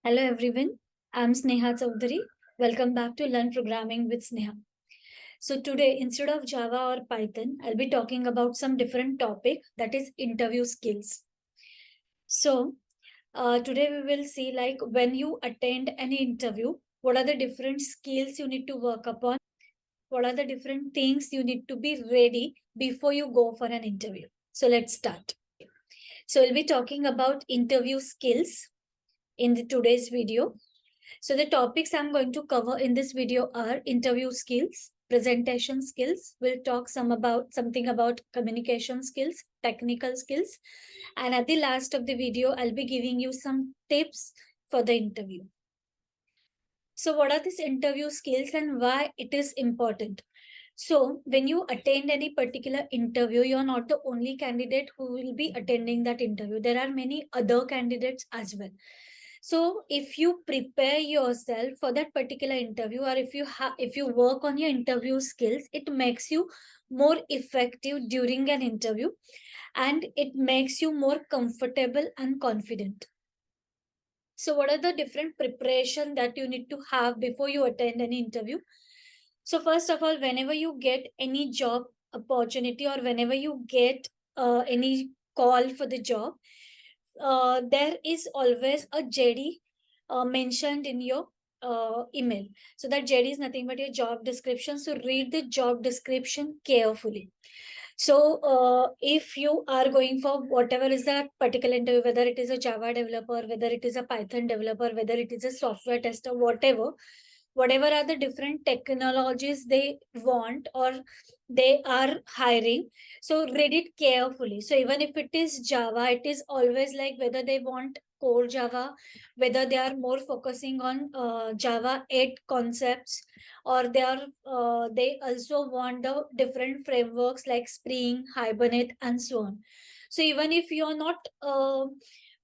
Hello everyone, I'm Sneha Chaudhary. Welcome back to Learn Programming with Sneha. So today, instead of Java or Python, I'll be talking about some different topic, that is interview skills. So today we will see like when you attend any interview, what are the different skills you need to work upon, what are the different things you need to be ready before you go for an interview. So let's start. So we'll be talking about interview skills in today's video. So the topics I'm going to cover in this video are interview skills, presentation skills. We'll talk something about communication skills, technical skills, and at the last of the video, I'll be giving you some tips for the interview. So what are these interview skills and why it is important? So when you attend any particular interview, you're not the only candidate who will be attending that interview. There are many other candidates as well. So if you prepare yourself for that particular interview, or if you work on your interview skills, it makes you more effective during an interview, and it makes you more comfortable and confident. So what are the different preparation that you need to have before you attend any interview? So first of all, whenever you get any job opportunity, or whenever you get any call for the job, there is always a JD mentioned in your email. So that JD is nothing but your job description. So read the job description carefully. So if you are going for whatever is that particular interview, whether it is a Java developer, whether it is a Python developer, whether it is a software tester, whatever are the different technologies they want or they are hiring, so read it carefully. So even if it is Java, it is always like whether they want core Java, whether they are more focusing on Java 8 concepts, or they also want the different frameworks like Spring, Hibernate, and so on. So even if you're not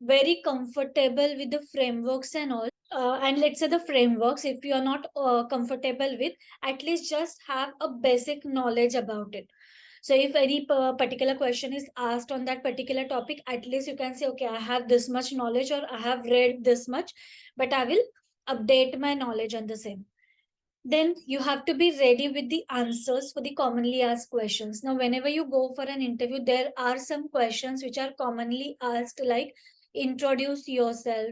very comfortable with the frameworks and all, and let's say the frameworks, if you are not comfortable with, at least just have a basic knowledge about it. So if any particular question is asked on that particular topic, at least you can say, okay, I have this much knowledge, or I have read this much, but I will update my knowledge on the same. Then you have to be ready with the answers for the commonly asked questions. Now whenever you go for an interview, there are some questions which are commonly asked, like introduce yourself,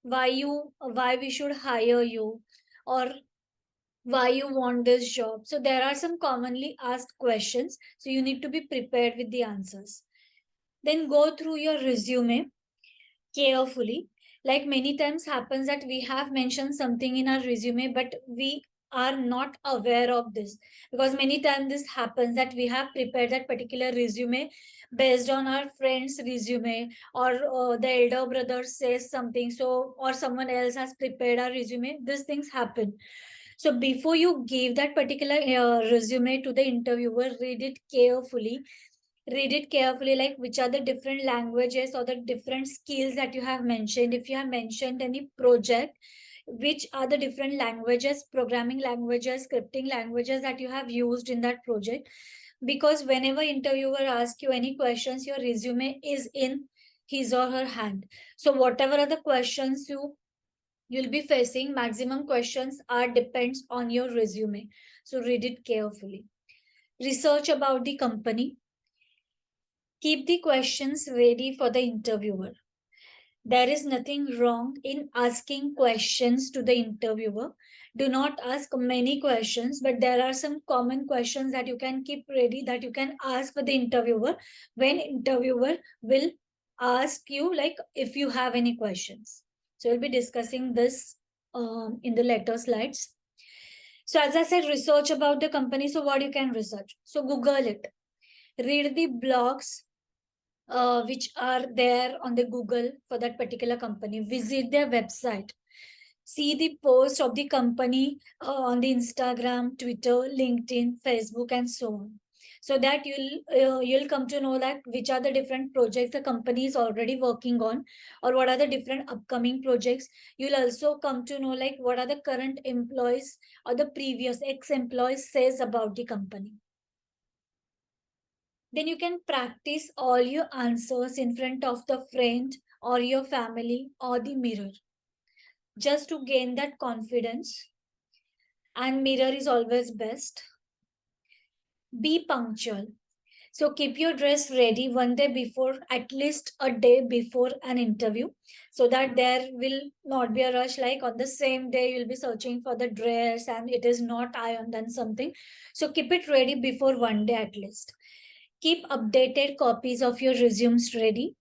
why we should hire you, or why you want this job. So there are some commonly asked questions, so you need to be prepared with the answers. Then go through your resume carefully. Like many times happens that we have mentioned something in our resume, but we are not aware of this, because many times this happens that we have prepared that particular resume based on our friend's resume, or the elder brother says something, so or someone else has prepared our resume. These things happen. So before you give that particular resume to the interviewer, read it carefully, like which are the different languages or the different skills that you have mentioned. If you have mentioned any project, which are the different languages, programming languages, scripting languages that you have used in that project. Because whenever interviewer asks you any questions, your resume is in his or her hand. So whatever are the questions you'll be facing, maximum questions are depends on your resume. So read it carefully. Research about the company. Keep the questions ready for the interviewer. There is nothing wrong in asking questions to the interviewer. Do not ask many questions, but there are some common questions that you can keep ready, that you can ask for the interviewer when interviewer will ask you, like if you have any questions. So we'll be discussing this in the later slides. So as I said, research about the company. So what you can research? So Google it. Read the blogs which are there on the Google for that particular company. Visit their website. See the post of the company on the Instagram, Twitter, LinkedIn, Facebook, and so on. So that you'll come to know that which are the different projects the company is already working on, or what are the different upcoming projects. You'll also come to know like what are the current employees or the previous ex-employees says about the company. Then you can practice all your answers in front of the friend or your family or the mirror. just to gain that confidence. And mirror is always best. Be punctual. So keep your dress ready one day before, at least a day before an interview, so that there will not be a rush like on the same day you'll be searching for the dress and it is not ironed and something. So keep it ready before one day at least. Keep updated copies of your resumes ready.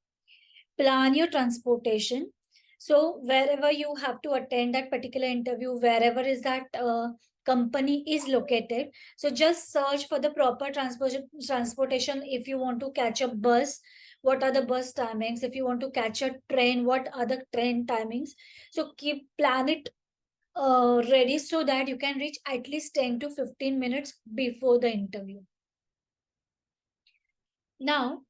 Plan your transportation. So wherever you have to attend that particular interview, wherever is that company is located, so just search for the proper transportation. If you want to catch a bus, what are the bus timings? If you want to catch a train, what are the train timings? So keep plan it ready so that you can reach at least 10 to 15 minutes before the interview. Now,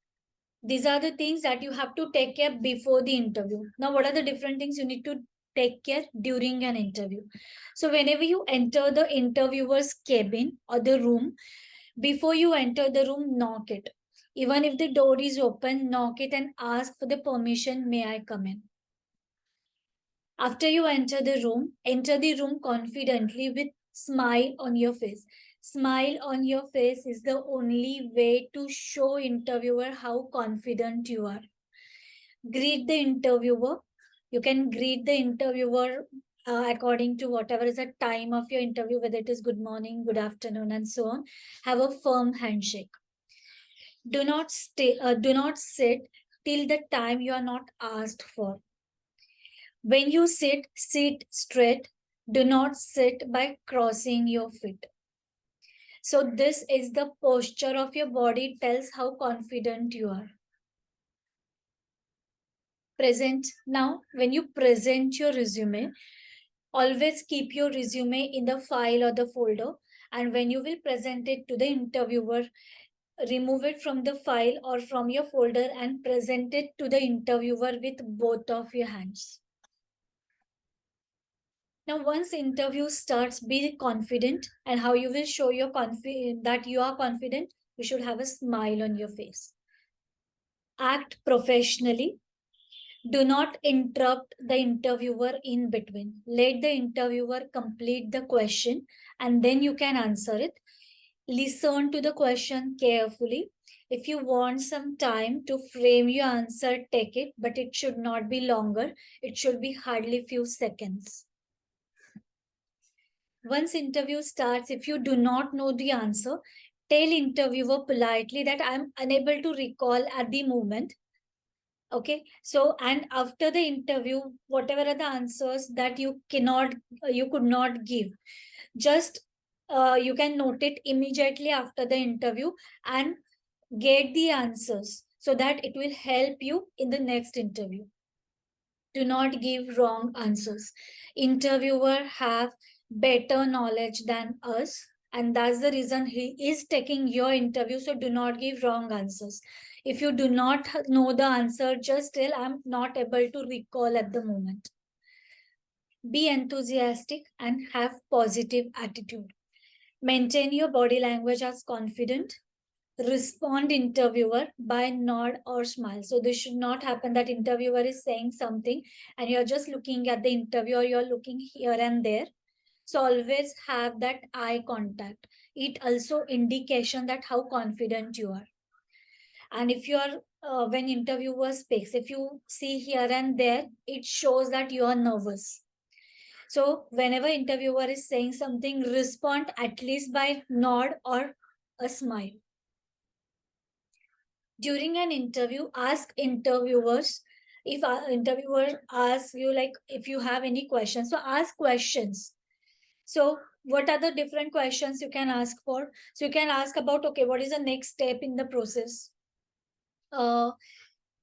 these are the things that you have to take care before the interview. Now, what are the different things you need to take care during an interview? So whenever you enter the interviewer's cabin or the room, before you enter the room, knock it. Even if the door is open, knock it and ask for the permission, may I come in? After you enter the room confidently with smile on your face. Smile on your face is the only way to show interviewer how confident you are. Greet the interviewer. You can greet the interviewer according to whatever is the time of your interview, whether it is good morning, good afternoon, and so on. Have a firm handshake. Do not sit till the time you are not asked for. When you sit, sit straight. Do not sit by crossing your feet. So this is the posture of your body, tells how confident you are. Present. Now, when you present your resume, always keep your resume in the file or the folder. And when you will present it to the interviewer, remove it from the file or from your folder and present it to the interviewer with both of your hands. Now, once interview starts, be confident, and how you will show your that you are confident. You should have a smile on your face. Act professionally. Do not interrupt the interviewer in between. Let the interviewer complete the question and then you can answer it. Listen to the question carefully. If you want some time to frame your answer, take it, but it should not be longer. It should be hardly few seconds. Once interview starts, if you do not know the answer, tell interviewer politely that I'm unable to recall at the moment. Okay, so and after the interview, whatever are the answers that you could not give, just you can note it immediately after the interview and get the answers so that it will help you in the next interview. Do not give wrong answers. Interviewer have better knowledge than us, and that's the reason he is taking your interview. So do not give wrong answers. If you do not know the answer, just tell I'm not able to recall at the moment. Be enthusiastic and have positive attitude. Maintain your body language as confident. Respond interviewer by nod or smile. So this should not happen that interviewer is saying something and you're just looking at the interview or you're looking here and there. So always have that eye contact. It also indication that how confident you are. And if you are when interviewer speaks, if you see here and there, it shows that you are nervous. So whenever interviewer is saying something, respond at least by nod or a smile. During an interview, ask interviewers, if our interviewer asks you like if you have any questions, so ask questions. So what are the different questions you can ask for? So you can ask about, okay, what is the next step in the process, uh,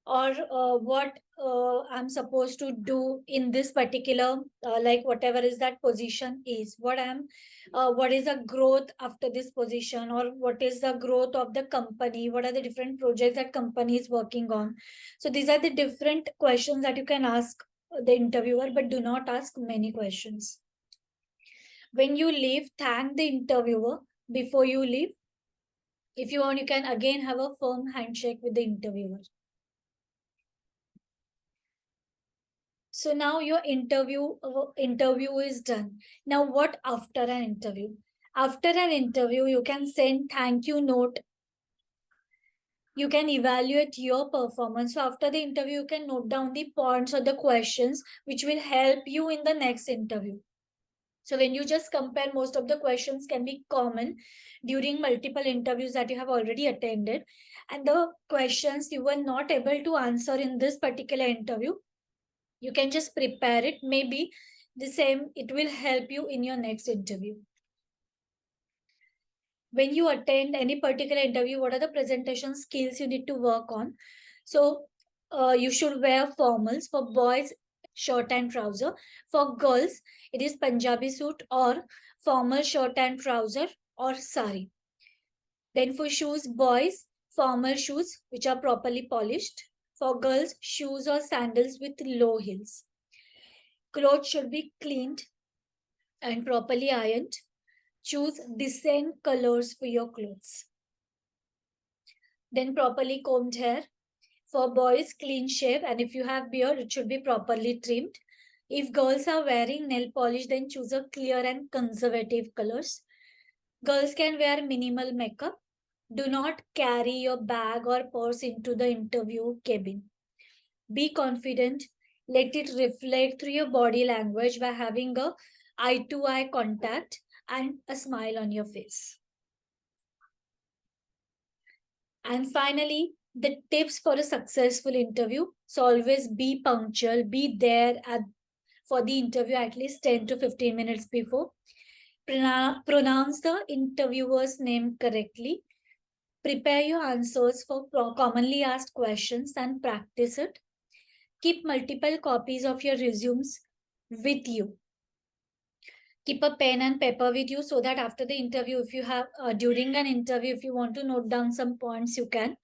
or what I'm supposed to do in this particular, like whatever is that position is, what is the growth after this position, or what is the growth of the company, what are the different projects that company is working on. So these are the different questions that you can ask the interviewer, but do not ask many questions. When you leave, thank the interviewer before you leave. If you want, you can again have a firm handshake with the interviewer. So now your interview is done. Now what after an interview? After an interview, you can send thank you note. You can evaluate your performance. So after the interview, you can note down the points or the questions which will help you in the next interview. So when you just compare, most of the questions can be common during multiple interviews that you have already attended. And the questions you were not able to answer in this particular interview, you can just prepare it. Maybe the same, it will help you in your next interview. When you attend any particular interview, what are the presentation skills you need to work on? So you should wear formals. For boys, shirt and trouser. For girls, it is Punjabi suit or formal shirt and trouser or sari. Then for shoes, boys, formal shoes which are properly polished. For girls, shoes or sandals with low heels. Clothes should be cleaned and properly ironed. Choose decent colors for your clothes. Then properly combed hair. For boys, clean shave, and if you have beard, it should be properly trimmed. If girls are wearing nail polish, then choose a clear and conservative colors. Girls can wear minimal makeup. Do not carry your bag or purse into the interview cabin. Be confident. Let it reflect through your body language by having a eye to eye contact and a smile on your face. And finally, the tips for a successful interview. So always be punctual, be there for the interview at least 10 to 15 minutes before. Pronounce the interviewer's name correctly. Prepare your answers for commonly asked questions and practice it. Keep multiple copies of your resumes with you. Keep a pen and paper with you so that after the interview, if you have during an interview, if you want to note down some points, you can.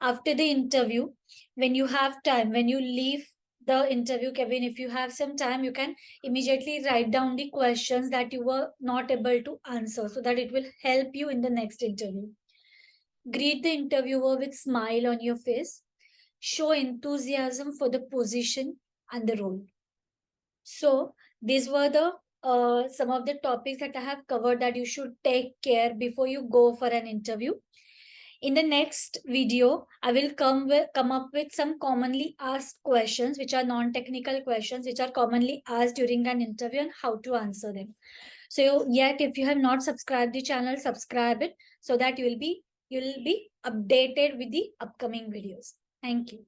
After the interview, when you have time, when you leave the interview cabin, if you have some time, you can immediately write down the questions that you were not able to answer so that it will help you in the next interview. Greet the interviewer with smile on your face. Show enthusiasm for the position and the role. So these were the some of the topics that I have covered that you should take care before you go for an interview. In the next video, I will come up with some commonly asked questions, which are non-technical questions, which are commonly asked during an interview and how to answer them. So yet, if you have not subscribed the channel, subscribe it so that you'll be updated with the upcoming videos. Thank you.